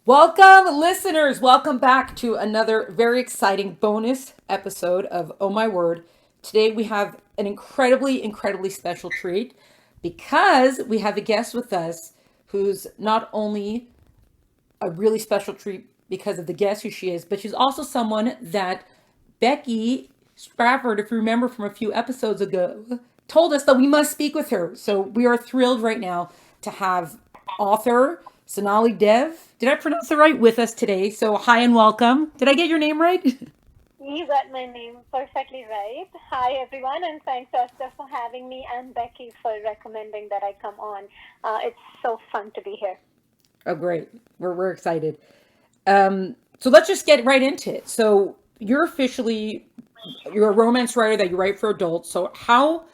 Welcome, listeners. Welcome back to another very exciting bonus episode of Oh My Word. Today we have an incredibly special treat because we have a guest with us who's not only a really special treat because of the guest who she is, but she's also someone that Becky Sprafford, if you remember from a few episodes ago, told us that we must speak with her. So we are thrilled right now to have author Sonali Dev. Did I pronounce it right? With us today. So hi and welcome. Did I get your name right? You got my name perfectly right. Hi, everyone, and thanks, Esther, for having me, and Becky for recommending that I come on. It's so fun to be here. Oh, great. We're excited. So let's just get right into it. So you're a romance writer that you write for adults. So how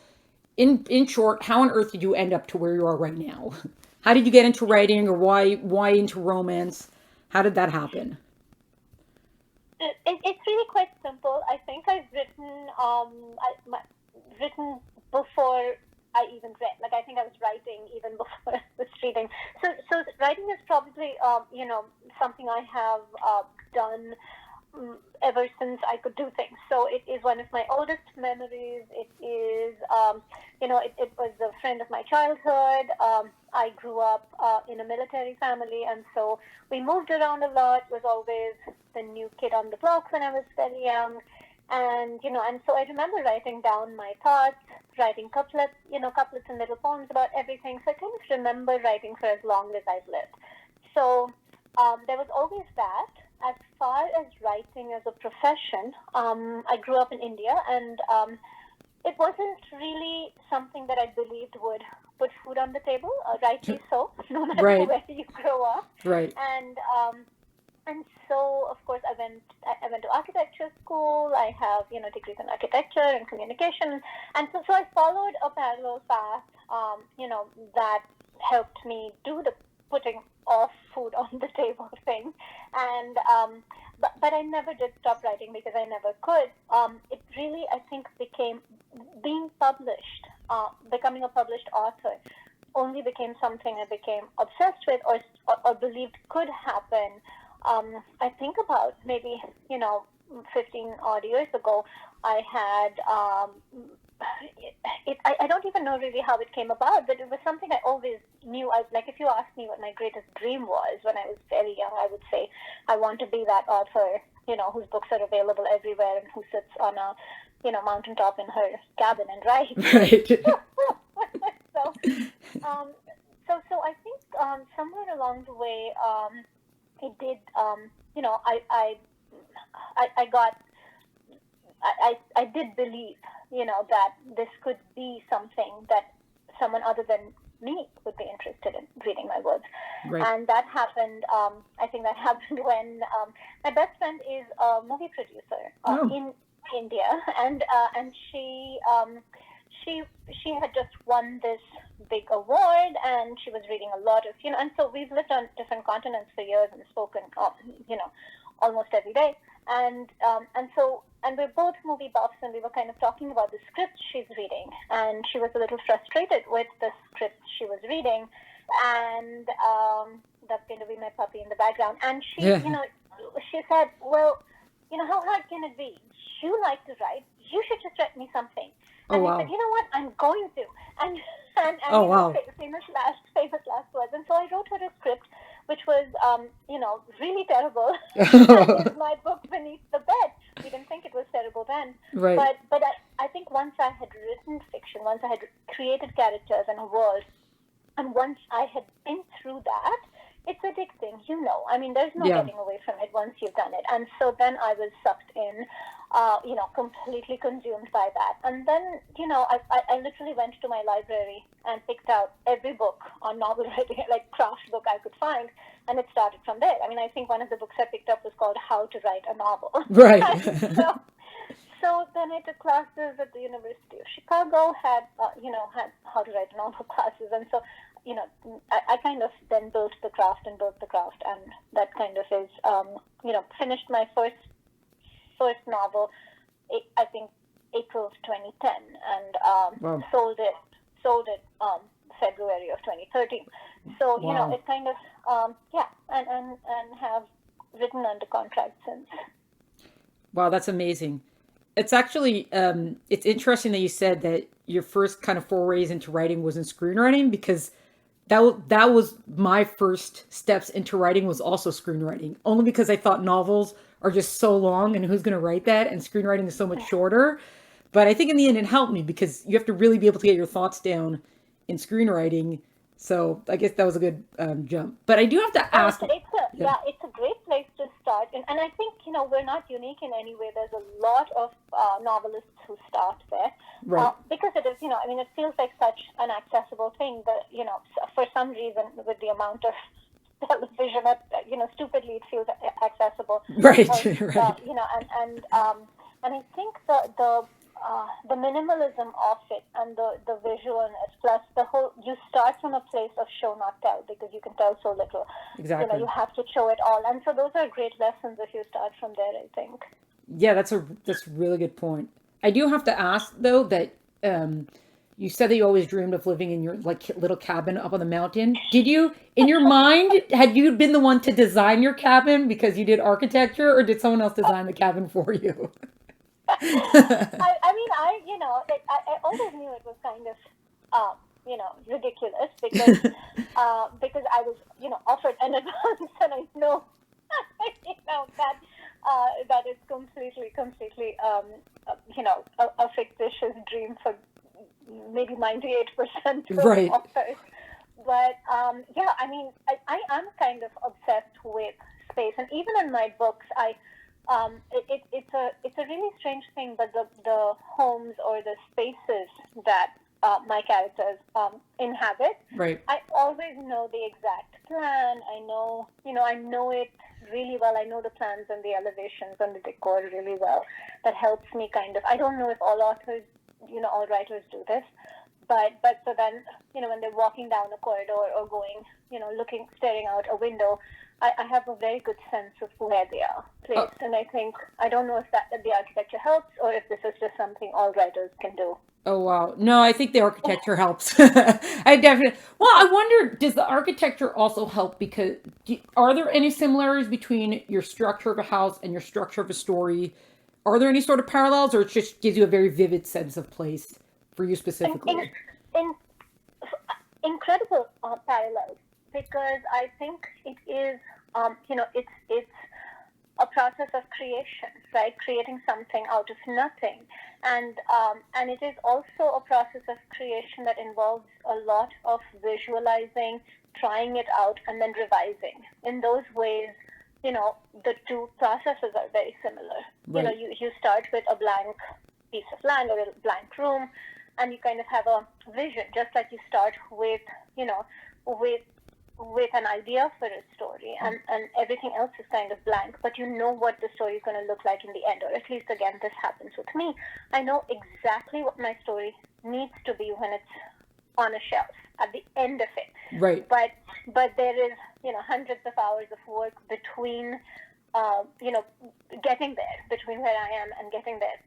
in short, how on earth did you end up to where you are right now? How did you get into writing, or why into romance? How did that happen? It's really quite simple. I think I've written before I even read. Like I think I was writing even before I was reading. So writing is probably something I have done ever since I could do things. So it is one of my oldest memories. It is, it was a friend of my childhood. I grew up in a military family, and so we moved around a lot. Was always the new kid on the block when I was very young. And so I remember writing down my thoughts, writing couplets and little poems about everything. So I kind of remember writing for as long as I've lived. So there was always that. As far as writing as a profession, I grew up in India, and it wasn't really something that I believed would put food on the table, rightly so, no matter Right, where you grow up. right. And and so, of course, I went to architecture school. I have degrees in architecture and communication, and so I followed a parallel path. That helped me do the putting of food on the table thing, and but I never did stop writing because I never could. It really, I think, became being published, becoming a published author only became something I became obsessed with, or believed could happen. I think about maybe 15 odd years ago. I had I don't even know really how it came about, but it was something I always knew. Like if you asked me what my greatest dream was when I was very young, I would say I want to be that author, whose books are available everywhere and who sits on a mountaintop in her cabin and writes. Right. so um, so I think somewhere along the way, it did. I got. I did believe, that this could be something that someone other than me would be interested in reading my words, Right. and that happened. I think that happened when my best friend is a movie producer Oh, in India, and she she had just won this big award, and she was reading a lot of and so we've lived on different continents for years and spoken you know almost every day, and we're both movie buffs, and we were kind of talking about the script she's reading, and she was a little frustrated with the script she was reading, and that's going to be my puppy in the background, and yeah. she said, well, how hard can it be? You like to write. You should just write me something. Oh, And I said, wow. you know what? I'm going to. And Oh, wow. famous last words. And so I wrote her a script, which was, really terrible. And is my book beneath the bed. We didn't think it was terrible then, Right. but I think once I had written fiction, once I had created characters and a world, and once I had been through that, it's addicting, I mean, there's no Yeah. getting away from it once you've done it. And so then I was sucked in, completely consumed by that. And then, I literally went to my library and picked out every book on novel writing, like craft book I could find, and it started from there. I mean, I think one of the books I picked up was called How to Write a Novel. Right. And so then I took classes at the University of Chicago, had how to write novel classes, and so I kind of then built the craft and built the craft, and that kind of is finished my first novel. I think April of 2010, and Wow. sold it February of 2013. So, Wow. it kind of, yeah, and have written under contract since. Wow, that's amazing. It's actually it's interesting that you said that your first kind of forays into writing was in screenwriting because that was my first steps into writing was also screenwriting. Only because I thought novels are just so long and who's going to write that and screenwriting is so much shorter. But I think in the end it helped me because you have to really be able to get your thoughts down in screenwriting. So I guess that was a good jump. But I do have to Oh, ask. Yeah, it's a great place to start, and I think we're not unique in any way. There's a lot of novelists who start there, right. because it is, I mean, it feels like such an accessible thing that for some reason with the amount of television, stupidly it feels accessible, Right, or right. and I think the minimalism of it and the visualness, plus the whole, you start from a place of show not tell because you can tell so little. You Exactly. have to show it all, and so those are great lessons if you start from there, I think. Yeah, that's a really good point. I do have to ask though that um, you said that you always dreamed of living in your like little cabin up on the mountain. Did you, in your mind, had you been the one to design your cabin because you did architecture, or did someone else design the cabin for you? I mean, I always knew it was kind of, ridiculous because I was, offered an advance, and I know, that is completely, a fictitious dream for maybe 98% of Right. authors. But yeah, I mean, I am kind of obsessed with space, and even in my books, it's a really strange thing, but the homes or the spaces that my characters inhabit, Right. I always know the exact plan. I know it really well. I know the plans and the elevations and the decor really well. That helps me kind of. I don't know if all authors, all writers do this, but so then, when they're walking down a corridor or going, looking, staring out a window, I have a very good sense of where they are Uh, placed. And I think, I don't know if that the architecture helps or if this is just something all writers can do. oh wow. No, I think the architecture helps. I definitely. Well, I wonder, does the architecture also help because are there any similarities between your structure of a house and your structure of a story? Are there any sort of parallels, or it just gives you a very vivid sense of place for you in, in, specifically? in incredible parallels, because I think it is, it's a process of creation, right? Creating something out of nothing, and it is also a process of creation that involves a lot of visualizing, trying it out, and then revising. In those ways, the two processes are very similar. Right. You start with a blank piece of land or a blank room, and you kind of have a vision, just like you start with, you know, with an idea for a story, and everything else is kind of blank, but you know what the story is going to look like in the end, or at least, again, this happens with me. I know exactly what my story needs to be when it's on a shelf at the end of it. Right. But there is, hundreds of hours of work between, uh, you know, getting there, between where I am and getting there.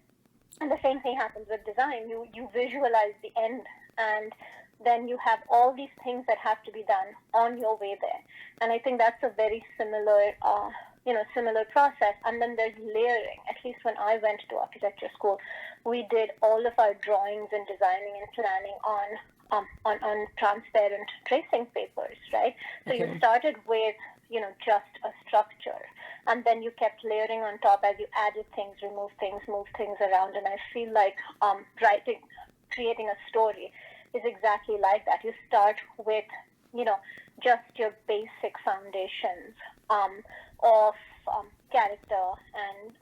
And the same thing happens with design. You visualize the end, and then you have all these things that have to be done on your way there. And I think that's a very similar, similar process. And then there's layering. At least when I went to architecture school, we did all of our drawings and designing and planning on transparent tracing papers, right? So you Okay. started with, just a structure, and then you kept layering on top as you added things, removed things, moved things around. And I feel like writing, creating a story is exactly like that. You start with, just your basic foundations of character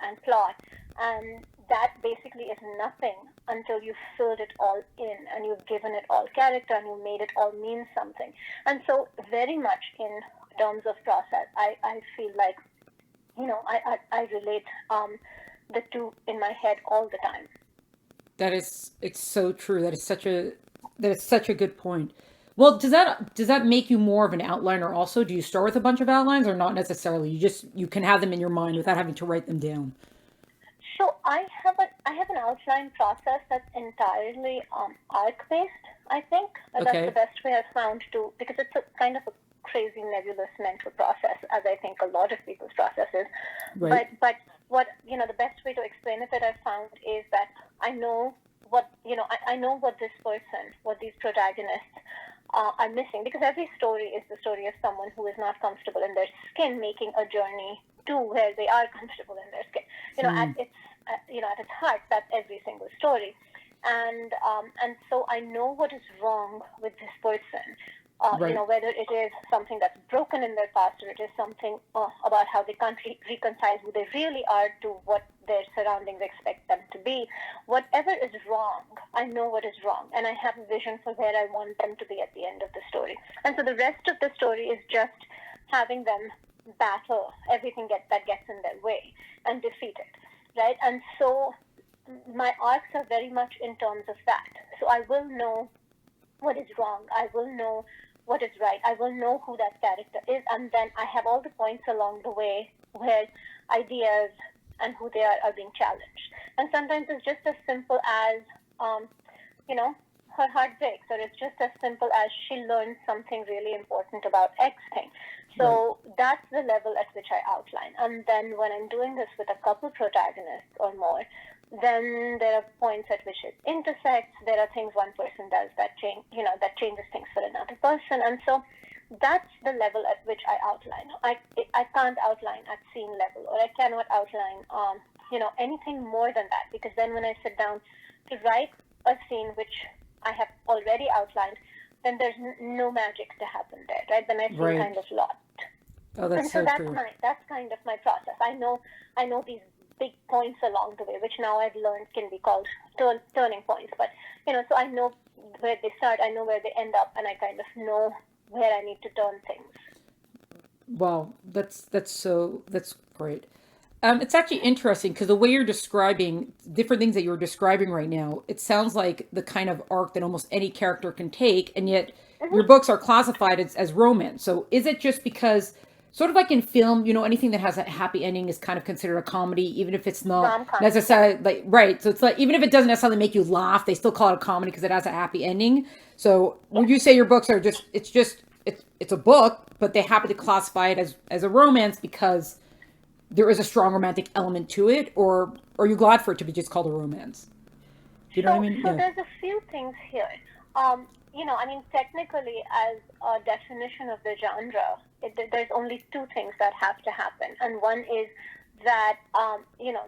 and plot, and that basically is nothing until you've filled it all in and you've given it all character and you've made it all mean something. And so very much in terms of process, I feel like, I relate the two in my head all the time. It's so true. That is such a good point. Well, does that make you more of an outliner also? Do you start with a bunch of outlines or not necessarily? You can have them in your mind without having to write them down. So I have an outline process that's entirely arc based. I think that's the Okay. best way I've found to, because it's a kind of a crazy nebulous mental process, as I think a lot of people's processes. Right. But what, the best way to explain it that I've found is that I know I know what this person, what these protagonists are missing, because every story is the story of someone who is not comfortable in their skin, making a journey to where they are comfortable in their skin. At its heart, that's every single story. And so I know what is wrong with this person. Right. Whether it is something that's broken in their past, or it is something about how they can't reconcile who they really are to what their surroundings expect them to be. Whatever is wrong, I know what is wrong, and I have a vision for where I want them to be at the end of the story. And so the rest of the story is just having them battle everything that gets in their way and defeat it, right? And so my arcs are very much in terms of that. So I will know what is wrong. I will know what is right. I will know who that character is, and then I have all the points along the way where ideas and who they are being challenged. And sometimes it's just as simple as, her heart breaks, or it's just as simple as she learns something really important about X thing. So that's the level at which I outline. And then when I'm doing this with a couple protagonists or more, then there are points at which it intersects. There are things one person does that changes things for another person. And so that's the level at which I outline. I can't outline at scene level, or I cannot outline, anything more than that, because then when I sit down to write a scene which I have already outlined, then there's no magic to happen there, right? Then I feel kind of lost. Oh, And that's so so true. that's kind of my process. I know these big points along the way, which now I've learned can be called turning points. But so I know where they start, I know where they end up, and I kind of know where I need to turn things. Wow, that's great. It's actually interesting because the way you're describing different things that you're describing right now, it sounds like the kind of arc that almost any character can take, and yet your Mm-hmm. books are classified as romance. So is it just because, sort of like in film, anything that has a happy ending is kind of considered a comedy, even if it's not Rom-com, yeah. necessarily like right. So it's like even if it doesn't necessarily make you laugh, they still call it a comedy because it has a happy ending. So Yeah. would you say your books are it's a book, but they happen to classify it as a romance because there is a strong romantic element to it, or are you glad for it to be just called a romance? Do you know what I So, mean? so Yeah. there's a few things here. Technically, as a definition of the genre, there's only two things that have to happen, and one is that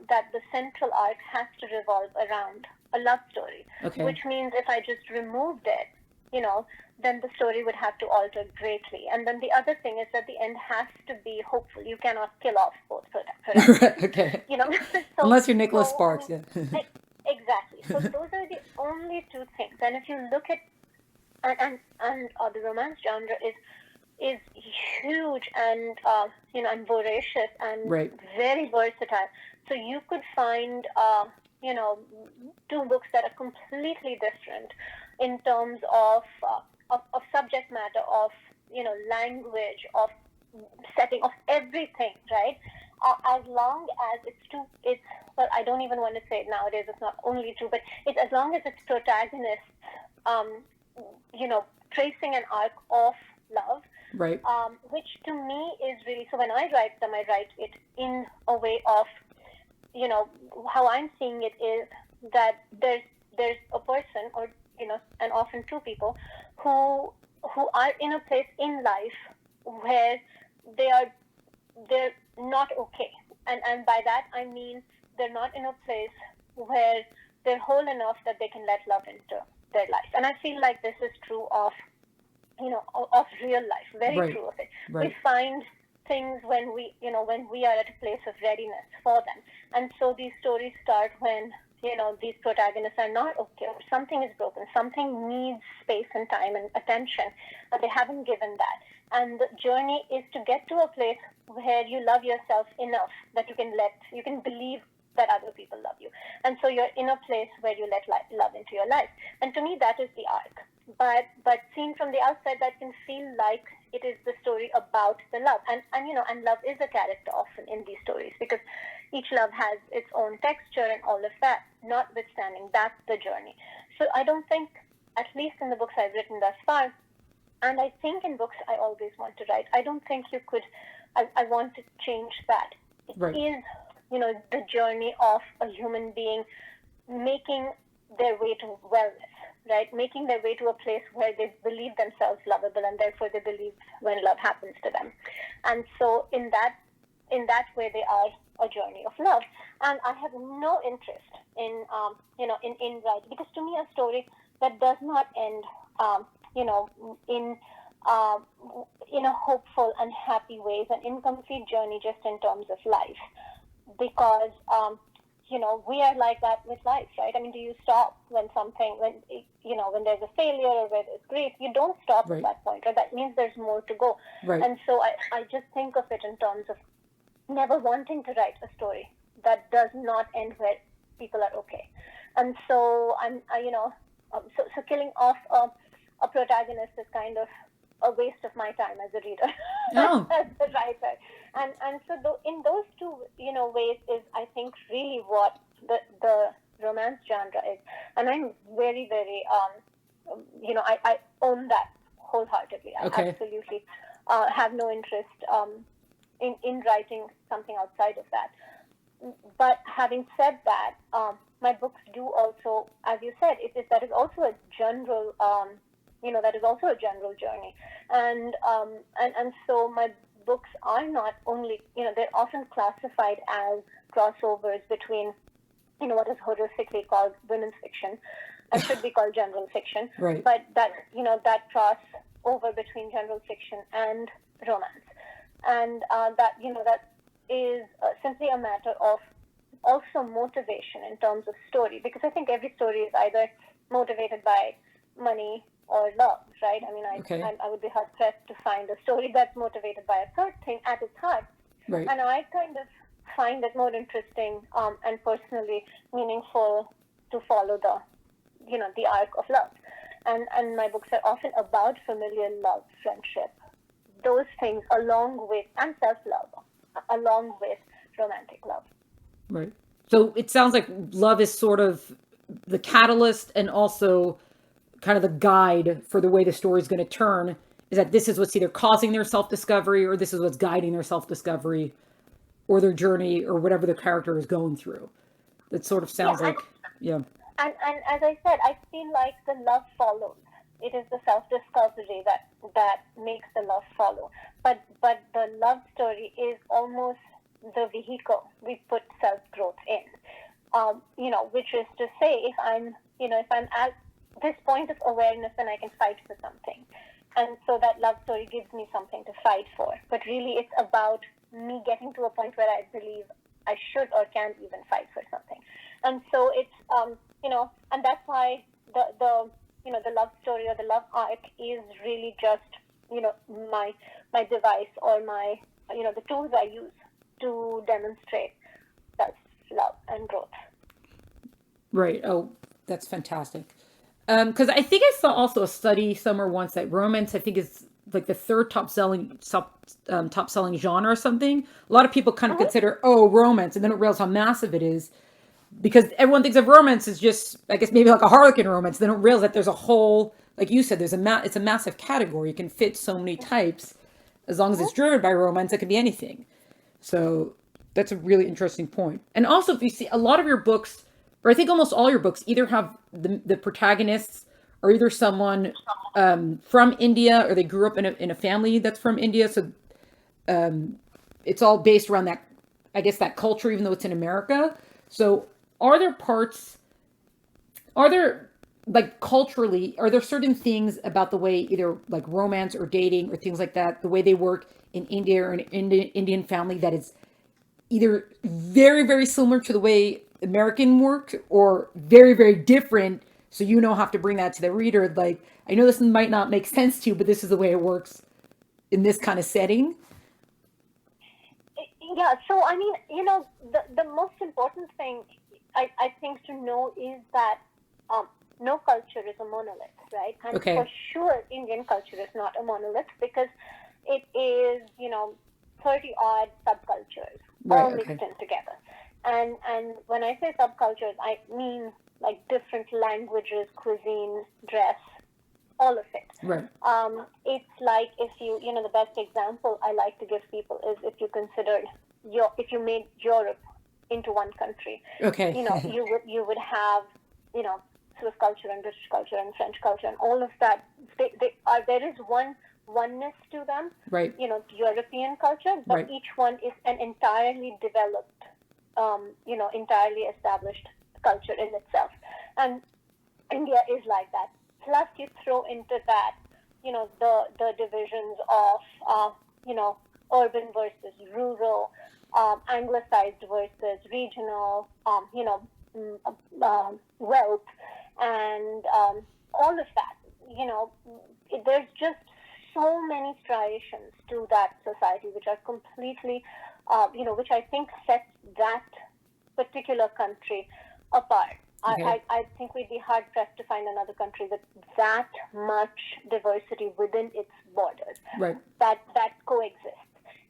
that the central arc has to revolve around a love story, Okay. which means if I just removed it, then the story would have to alter greatly. And then the other thing is that the end has to be hopeful. You cannot kill off both protagonists. Okay. You know, so Unless you're Nicholas so I Sparks, mean, yeah. exactly. So those are the only two things. And if you look at and the romance genre is huge and and voracious and Right. very versatile. So you could find you know two books that are completely different in terms of subject matter, of language, of setting, of everything, right? As long as it's well, I don't even want to say it nowadays. It's not only true, but it's as long as its protagonists, um, tracing an arc of love, Right. which to me is really, so when I write them, I write it in a way of, how I'm seeing it is that there's a person, or and often two people who are in a place in life where they are they're not okay, and by that I mean they're not in a place where they're whole enough that they can let love into their life. And I feel like this is true of of real life, very Right. true of it. We Right. find things when we are at a place of readiness for them. And so these stories start when these protagonists are not okay, or something is broken, something needs space and time and attention, and they haven't given that. And the journey is to get to a place where you love yourself enough that you can believe that other people love you. And so you're in a place where you let love into your life. And to me, that is the arc. But seen from the outside, that can feel like it is the story about the love. And love is a character often in these stories, because each love has its own texture and all of that. Notwithstanding, that's the journey. So I don't think at least in the books I've written thus far, and I think in books I always want to write, I don't think you could, I want to change that. It Right. is, the journey of a human being making their way to wellness, right? Making their way to a place where they believe themselves lovable, and therefore they believe when love happens to them. And so in that way, they are a journey of love. And I have no interest in writing, because to me a story that does not end in a hopeful and happy way is an incomplete journey just in terms of life, because we are like that with life, right? I mean, do you stop when there's a failure or where there's grief? You don't stop Right. at that point, right? That means there's more to go. Right. And so I just think of it in terms of never wanting to write a story that does not end where people are okay. And so so killing off a protagonist is kind of a waste of my time as a reader, Oh. as a writer. And so in those two ways is, I think, really what the romance genre is. And I'm very, very I own that wholeheartedly. Okay. I absolutely have no interest in writing something outside of that. But having said that, my books do also, as you said, that is also a general that is also a general journey, and so my books are not only, they're often classified as crossovers between what is horrifically called women's fiction and should be called general fiction, Right. but that cross over between general fiction and romance, and that is simply a matter of also motivation in terms of story, because I think every story is either motivated by money or love, right? I mean, I would be hard pressed to find a story that's motivated by a third thing at its heart. Right. And I kind of find it more interesting and personally meaningful to follow the arc of love. And my books are often about familial love, friendship, those things, along with, and self-love, along with romantic love. Right. So it sounds like love is sort of the catalyst and also kind of the guide for the way the story is going to turn, is that this is what's either causing their self-discovery, or this is what's guiding their self-discovery or their journey or whatever the character is going through. That sort of sounds like, yeah. And as I said, I feel like the love follows. It is the self-discovery that makes the love follow. But the love story is almost the vehicle we put self-growth in. Which is to say, if I'm at this point of awareness, then I can fight for something. And so that love story gives me something to fight for. But really, it's about me getting to a point where I believe I should or can even fight for something. And so it's, and that's why the love story or the love arc is really just, my device or my, the tools I use to demonstrate self-love and growth. Right. Oh, that's fantastic. Because I think I saw also a study somewhere once that romance, I think, is like the third top selling genre or something. A lot of people kind of consider, romance, and then it realize how massive it is, because everyone thinks of romance as just, I guess, maybe like a Harlequin romance. They don't realize that there's a whole, like you said, it's a massive category. You can fit so many types. As long as it's driven by romance, it can be anything. So that's a really interesting point. And also, if you see a lot of your books, or I think almost all your books, either have the protagonists are either someone from India, or they grew up in a family that's from India. So it's all based around that, I guess, that culture, even though it's in America. So are there like culturally, are there certain things about the way either like romance or dating or things like that, the way they work in India or an Indian family, that is either very, very similar to the way American work, or very, very different? So have to bring that to the reader. Like, I know this might not make sense to you, but this is the way it works in this kind of setting. Yeah. So, I mean, the most important thing I think to know is that no culture is a monolith, right? And for sure, Indian culture is not a monolith, because it is, 30 odd subcultures all mixed in together. And when I say subcultures, I mean like different languages, cuisine, dress, all of it. Right. It's like if the best example I like to give people is if you considered if you made Europe into one country. Okay. You would have, Swiss culture and British culture and French culture and all of that. There is oneness to them. Right. European culture, but right. each one is an entirely developed, entirely established culture in itself. And India is like that. Plus, you throw into that, the divisions of, urban versus rural, anglicized versus regional, wealth, and all of that. There's just so many striations to that society which are completely, which I think sets that particular country apart. Okay. I think we'd be hard pressed to find another country with that much diversity within its borders. Right. That coexists.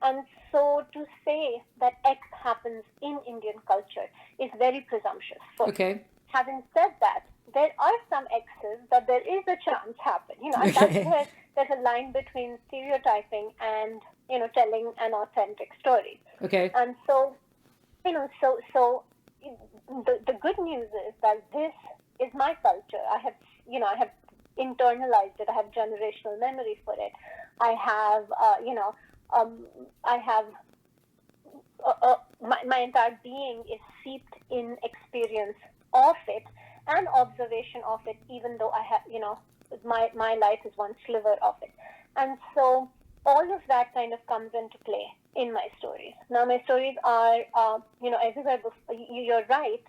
And so to say that X happens in Indian culture is very presumptuous. Okay. Having said that, there are some X's that there is a chance happen. And that's where there's a line between stereotyping and, telling an authentic story. Okay. And so, the good news is that this is my culture. I have internalized it. I have generational memory for it. I have, my entire being is seeped in experience of it and observation of it, even though I have, my life is one sliver of it. And so all of that kind of comes into play in my stories. Now, my stories are, everywhere. You're right.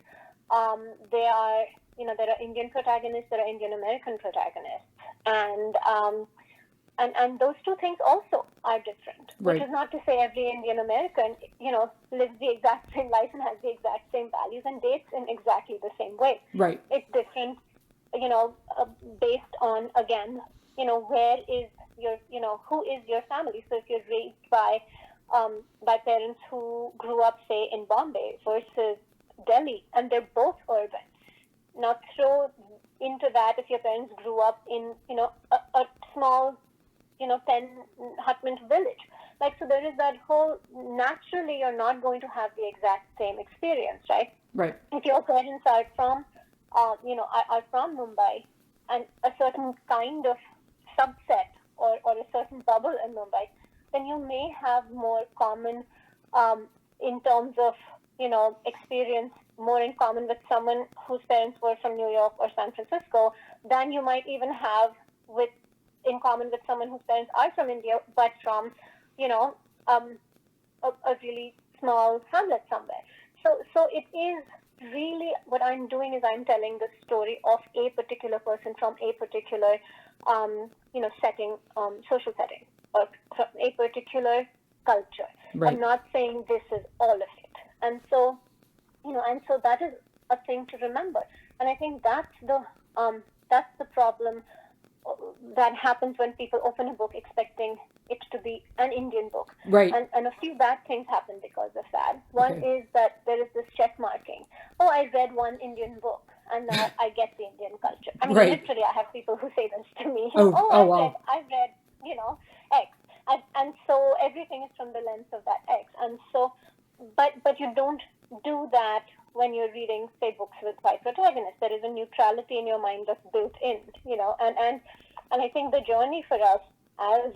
They are, there are Indian protagonists, there are Indian American protagonists, and those two things also are different. Right. Which is not to say every Indian American, lives the exact same life and has the exact same values and dates in exactly the same way. Right. It's different, based on, again, where is your, who is your family? So if you're raised by parents who grew up, say, in Bombay versus Delhi, and they're both urban. Now throw into that if your parents grew up in, a small, 10-hutment village. So there is that whole, naturally you're not going to have the exact same experience, right? Right. If your parents are from, are from Mumbai, and a certain kind of subset or a certain bubble in Mumbai, then you may have more common, in terms of, experience, more in common with someone whose parents were from New York or San Francisco than you might even have in common with someone whose parents are from India, but from, a really small hamlet somewhere. So it is really, what I'm doing is I'm telling the story of a particular person from a particular, setting, social setting, or from a particular culture. Right. I'm not saying this is all of it. And so, so that is a thing to remember. And I think that's the problem that happens when people open a book expecting it to be an Indian book. Right. And a few bad things happen because of that. One is that there is this check marking. Oh, I read one Indian book, and now I get the Indian culture. I mean, literally, I have people who say this to me. Wow. I've read, X. And so everything is from the lens of that X. And so, but you don't do that when you're reading, say, books with white protagonists. There is a neutrality in your mind that's built in, and I think the journey for us as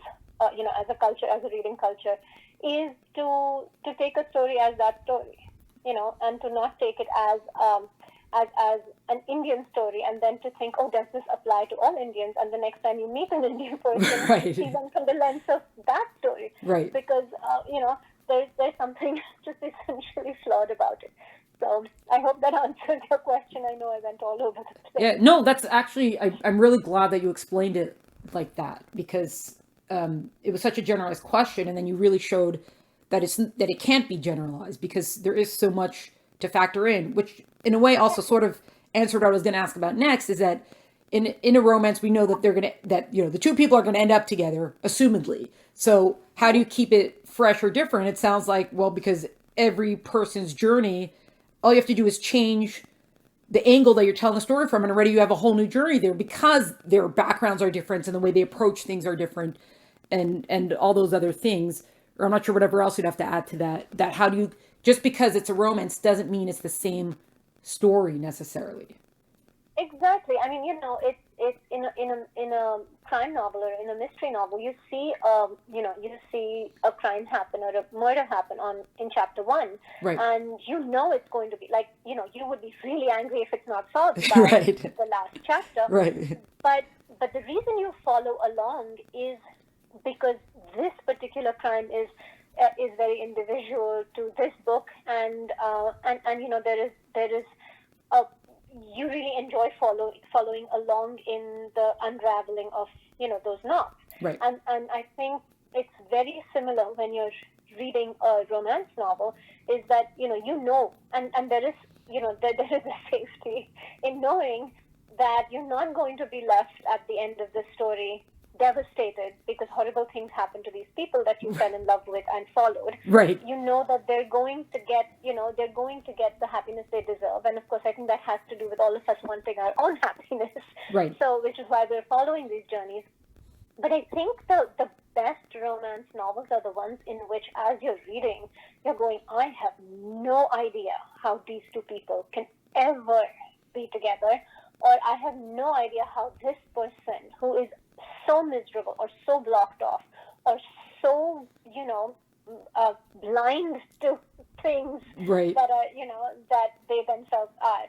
a culture, as a reading culture, is to take a story as that story, and to not take it as an Indian story, and then to think, oh, does this apply to all Indians? And the next time you meet an Indian person, you see them from the lens of that story, right? Because there's something just essentially flawed about it. So I hope that answers your question. I know I went all over the place. Yeah, no, that's actually, I'm really glad that you explained it like that, because it was such a generalized question, and then you really showed that it can't be generalized, because there is so much to factor in, which in a way also sort of answered what I was going to ask about next, is that in a romance we know that the two people are going to end up together, assumedly. So how do you keep it fresh or different? It sounds like, well, because every person's journey, all you have to do is change the angle that you're telling the story from, and already you have a whole new journey there because their backgrounds are different and the way they approach things are different, and all those other things. Or I'm not sure whatever else you'd have to add to that. That how do you, just because it's a romance doesn't mean it's the same story necessarily. Exactly. I mean, it's in a crime novel or in a mystery novel, you see you see a crime happen or a murder happen in chapter one, Right. and it's going to be like, you would be really angry if it's not solved by Right. the last chapter. Right. But the reason you follow along is because this particular crime is very individual to this book, and there is a you really enjoy following along in the unraveling of those knots. Right. And I think it's very similar when you're reading a romance novel, is that and there is there is a safety in knowing that you're not going to be left at the end of the story devastated because horrible things happen to these people that you fell in love with and followed. Right. You know that they're going to get the happiness they deserve. And of course, I think that has to do with all of us wanting our own happiness. Right. So, which is why we're following these journeys. But I think the best romance novels are the ones in which, as you're reading, you're going, I have no idea how these two people can ever be together, or I have no idea how this person who is so miserable or so blocked off or so blind to things Right. that are that they themselves are.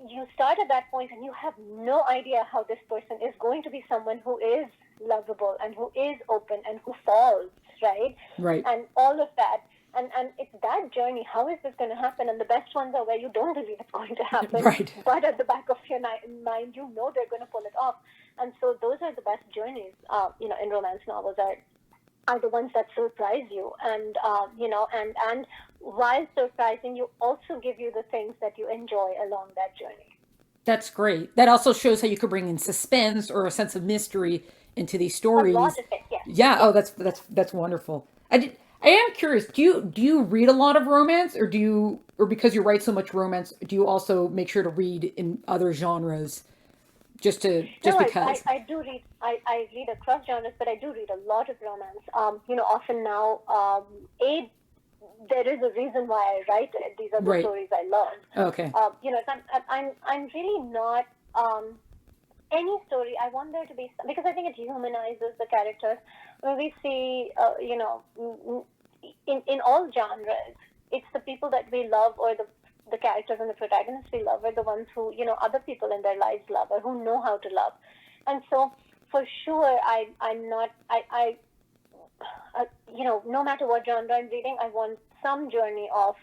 You start at that point and you have no idea how this person is going to be someone who is lovable and who is open and who falls, right? Right. And all of that. And it's that journey. How is this going to happen? And the best ones are where you don't believe it's going to happen. Right. But at the back of your mind, they're going to pull it off. And so those are the best journeys, in romance novels are the ones that surprise you. And, and while surprising you, also give you the things that you enjoy along that journey. That's great. That also shows how you could bring in suspense or a sense of mystery into these A stories. lot of it, yes. Yeah. Oh, that's wonderful. I am curious. Do you read a lot of romance, or because you write so much romance, do you also make sure to read in other genres, because? I do read. I read across genres, but I do read a lot of romance. Often now, there is a reason why I write it. These are the Right. stories I love. Okay. I'm really not. Any story, I want there to be, because I think it humanizes the characters. When we see, in all genres, it's the people that we love, or the characters and the protagonists we love are the ones who, other people in their lives love, or who know how to love. And so, for sure, no matter what genre I'm reading, I want some journey of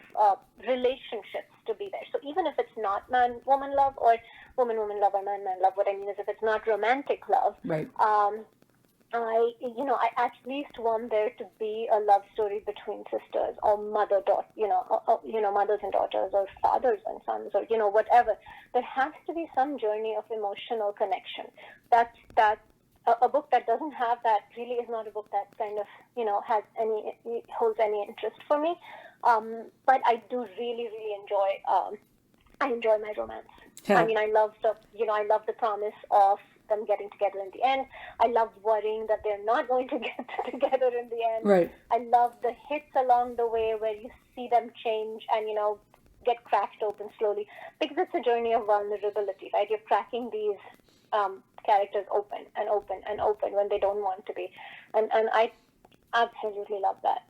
relationships to be there. So even if it's not man-woman love, or woman-woman love, or man-man love, what I mean is if it's not romantic love, Right. I at least want there to be a love story between sisters, or mother-daughter, mothers and daughters, or fathers and sons, or whatever. There has to be some journey of emotional connection. That's a book that doesn't have that really is not a book that kind of holds any interest for me. But I do really, really enjoy. I enjoy my romance. Yeah. I mean, I love the promise of them getting together in the end. I love worrying that they're not going to get together in the end. Right. I love the hits along the way where you see them change and get cracked open slowly, because it's a journey of vulnerability, right? You're cracking these characters open and open and open when they don't want to be, and I absolutely love that.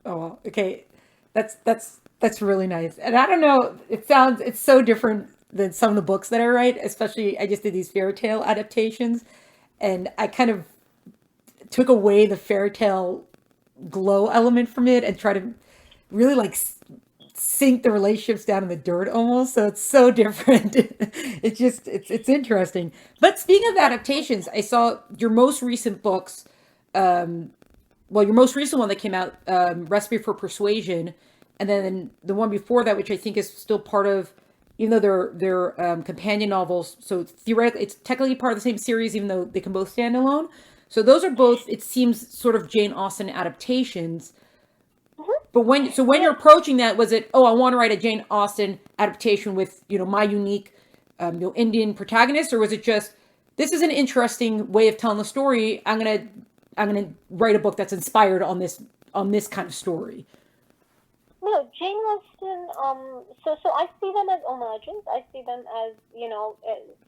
Oh, well, okay. That's really nice. And I don't know, it's so different than some of the books that I write, especially I just did these fairy tale adaptations, and I kind of took away the fairy tale glow element from it and try to really like sink the relationships down in the dirt almost. So it's so different. It's interesting. But speaking of adaptations, I saw your most recent books. Your most recent one that came out, Recipe for Persuasion, and then the one before that, which I think is still part of, even though they're companion novels. So theoretically, it's technically part of the same series, even though they can both stand alone. So those are both, it seems, sort of Jane Austen adaptations. But when you're approaching that, was it, I want to write a Jane Austen adaptation with, my unique Indian protagonist, or was it just this is an interesting way of telling the story? I'm gonna write a book that's inspired on this kind of story. No, Jane Austen. So I see them as homages. I see them as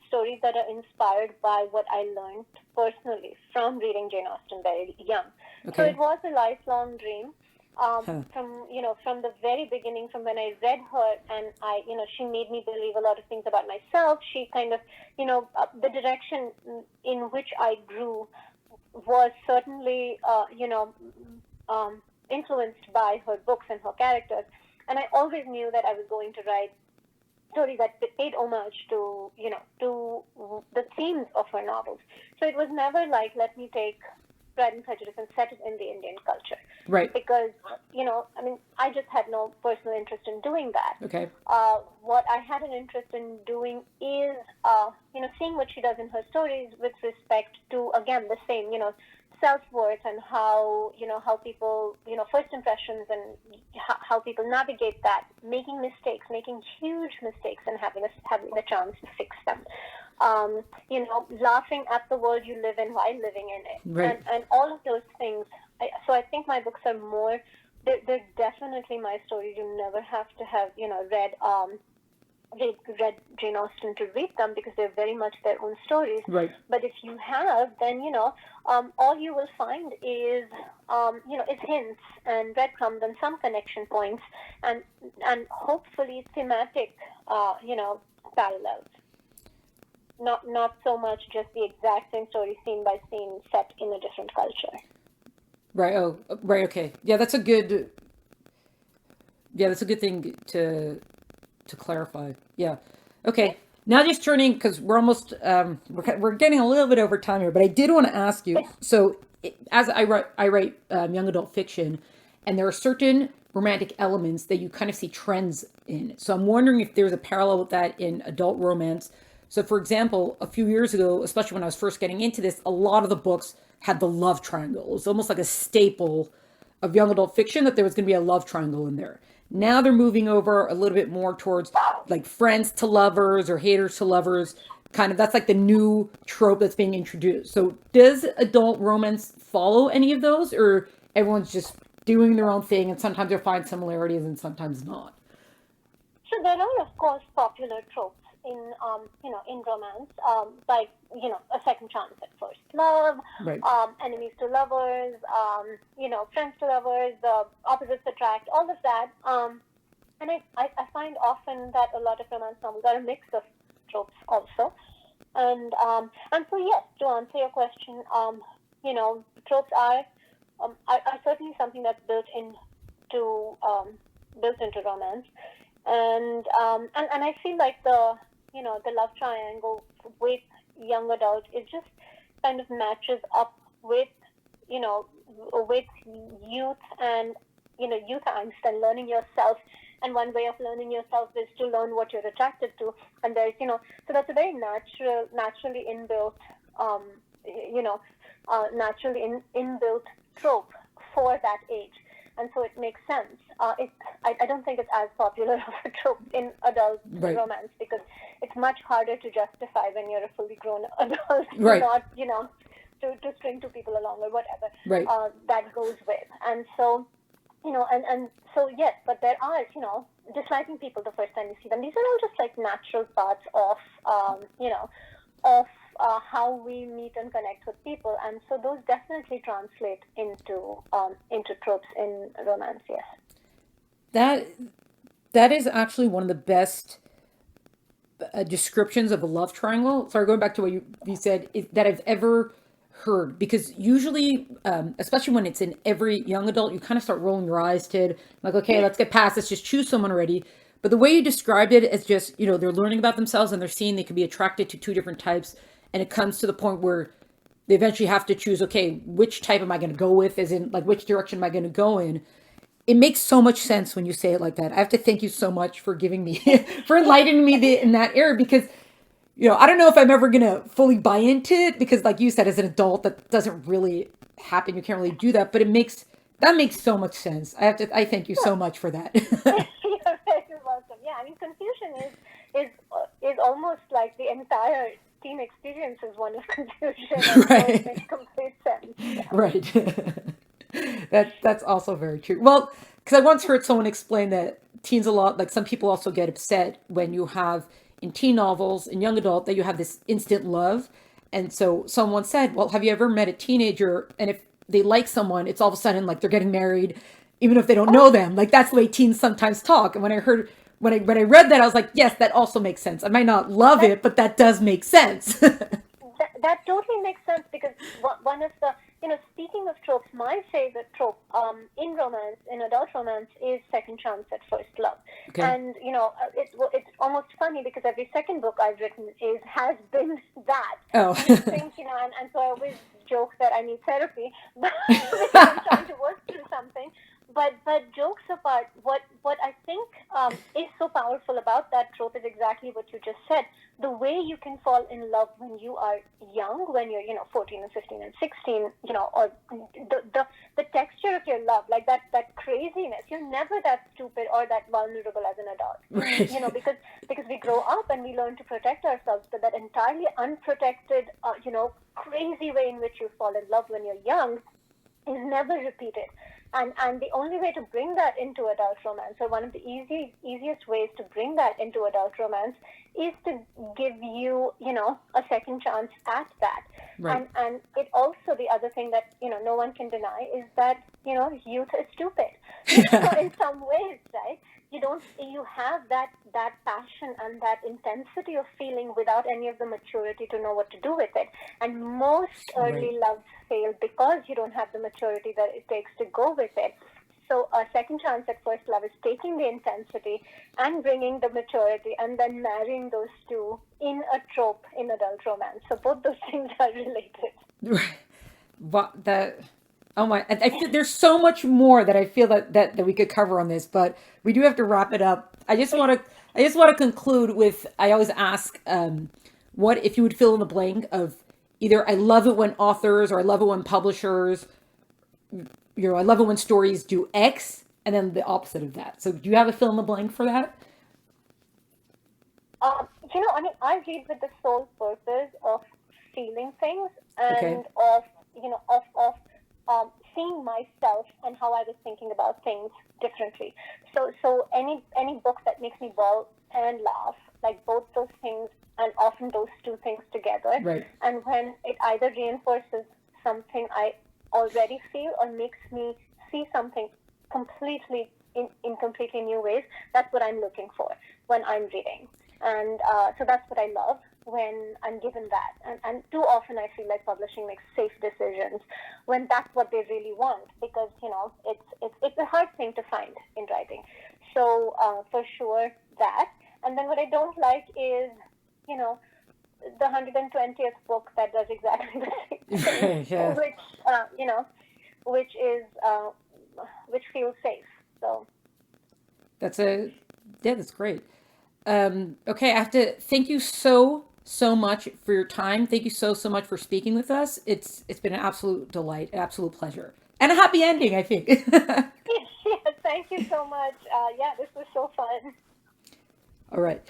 stories that are inspired by what I learned personally from reading Jane Austen very young. So Okay. it was a lifelong dream. Huh. From the very beginning, from when I read her, and she made me believe a lot of things about myself. She kind of, the direction in which I grew was certainly, influenced by her books and her characters. And I always knew that I was going to write stories that paid homage to the themes of her novels. So it was never like, let me take Pride and Prejudice and set it in the Indian culture. Right. Because, I just had no personal interest in doing that. Okay. What I had an interest in doing is, seeing what she does in her stories with respect to, again, the same, self-worth and how people, first impressions and how people navigate that, making mistakes, making huge mistakes and having a chance to fix them. Laughing at the world you live in while living in it. Right. And all of those things. So I think my books are more, they're definitely my stories. You never have to have, read Jane Austen to read them because they're very much their own stories. Right. But if you have, then, all you will find is hints and breadcrumbs and some connection points and hopefully thematic, parallels. Not so much just the exact same story scene by scene set in a different culture. Right. Oh, right. Okay. Yeah, that's a good. Yeah, that's a good thing to clarify. Yeah. Okay. Now just turning because we're almost we're getting a little bit over time here, but I did want to ask you. So as I write young adult fiction, and there are certain romantic elements that you kind of see trends in. So I'm wondering if there's a parallel with that in adult romance. So for example, a few years ago, especially when I was first getting into this, a lot of the books had the love triangle. It was almost like a staple of young adult fiction that there was going to be a love triangle in there. Now they're moving over a little bit more towards like friends to lovers or haters to lovers. Kind of that's like the new trope that's being introduced. So does adult romance follow any of those, or everyone's just doing their own thing and sometimes you'll find similarities and sometimes not? So there are, of course, popular tropes in romance, like a second chance at first love, Right. Enemies to lovers, friends to lovers, opposites attract, all of that. And I find often that a lot of romance novels are a mix of tropes also. And so yes, to answer your question, tropes are certainly something that's built into romance. And I feel like the love triangle with young adult, it just kind of matches up with with youth and youth angst and learning yourself. And one way of learning yourself is to learn what you're attracted to. And there's so that's a very naturally inbuilt inbuilt trope for that age. And so it makes sense. I don't think it's as popular of a trope in adult Right. romance because it's much harder to justify when you're a fully grown adult, Right. not to string two people along or whatever. Right. That goes with. And so and so yes, but there are disliking people the first time you see them. These are all just like natural parts of how we meet and connect with people, and so those definitely translate into tropes in romance. Yes, that is actually one of the best descriptions of a love triangle. Sorry, going back to what you said that I've ever heard, because usually, especially when it's in every young adult, you kind of start rolling your eyes to it, like, okay, let's get past this, just choose someone already. But the way you described it as just, they're learning about themselves and they're seeing they can be attracted to two different types. And it comes to the point where they eventually have to choose, okay, which type am I going to go with? As in, like, which direction am I going to go in? It makes so much sense when you say it like that. I have to thank you so much for giving me, for enlightening me in that area, because, I don't know if I'm ever going to fully buy into it because, like you said, as an adult, that doesn't really happen. You can't really do that, but that makes so much sense. I thank you so much for that. You're very welcome. Yeah, I mean, confusion is almost like the entire teen experience is one of confusion, and so it Right. makes complete sense. Yeah. Right. That's also very true. Well, because I once heard someone explain that teens a lot, like some people also get upset when you have in teen novels and young adult that you have this instant love. And so someone said, well, have you ever met a teenager and if they like someone, it's all of a sudden like they're getting married, even if they don't know Oh, them. Like that's the way teens sometimes talk. And when I read that, I was like, yes, that also makes sense. I might not love that it, but that does make sense. that totally makes sense because one of the, speaking of tropes, my favorite trope in romance, in adult romance, is second chance at first love. Okay. And it's almost funny because every second book I've written has been that. Oh. And I think, and so I always joke that I need therapy because I'm trying to work through something. But jokes apart, what I think is so powerful about that trope is exactly what you just said. The way you can fall in love when you are young, when you're 14 and 15 and 16, or the texture of your love, like that craziness. You're never that stupid or that vulnerable as an adult. Right. Because we grow up and we learn to protect ourselves, but that entirely unprotected, crazy way in which you fall in love when you're young is never repeated. And the only way to bring that into adult romance, or one of the easiest ways to bring that into adult romance, is to give you, a second chance at that. Right. And it also, the other thing that, no one can deny is that, youth is stupid. In some ways, right? You have that passion and that intensity of feeling without any of the maturity to know what to do with it. And most Right. early loves fail because you don't have the maturity that it takes to go with it. So a second chance at first love is taking the intensity and bringing the maturity and then marrying those two in a trope in adult romance. So both those things are related. Right. What that oh my I feel there's so much more that I feel that we could cover on this, but we do have to wrap it up. I just want to conclude with I always ask what if you would fill in the blank of either I love it when authors or I love it when publishers, I love it when stories do X and then the opposite of that. So do you have a fill in the blank for that? I read with the sole purpose of feeling things Okay. and of, seeing myself and how I was thinking about things differently. So any book that makes me bawl and laugh, like both those things, and often those two things together, Right. and when it either reinforces something I already feel or makes me see something completely in completely new ways, that's what I'm looking for when I'm reading. And so that's what I love when I'm given that. And too often I feel like publishing makes safe decisions when that's what they really want, because it's a hard thing to find in writing. So for sure that. And then what I don't like is the 120th book that does exactly the same thing, Right. Yeah. which which is which feels safe. So That's a yeah, that's great. Okay, I have to thank you so much for your time. Thank you so much for speaking with us. It's been an absolute delight, an absolute pleasure, and a happy ending, I think. yeah, thank you so much. Yeah, this was so fun. All right.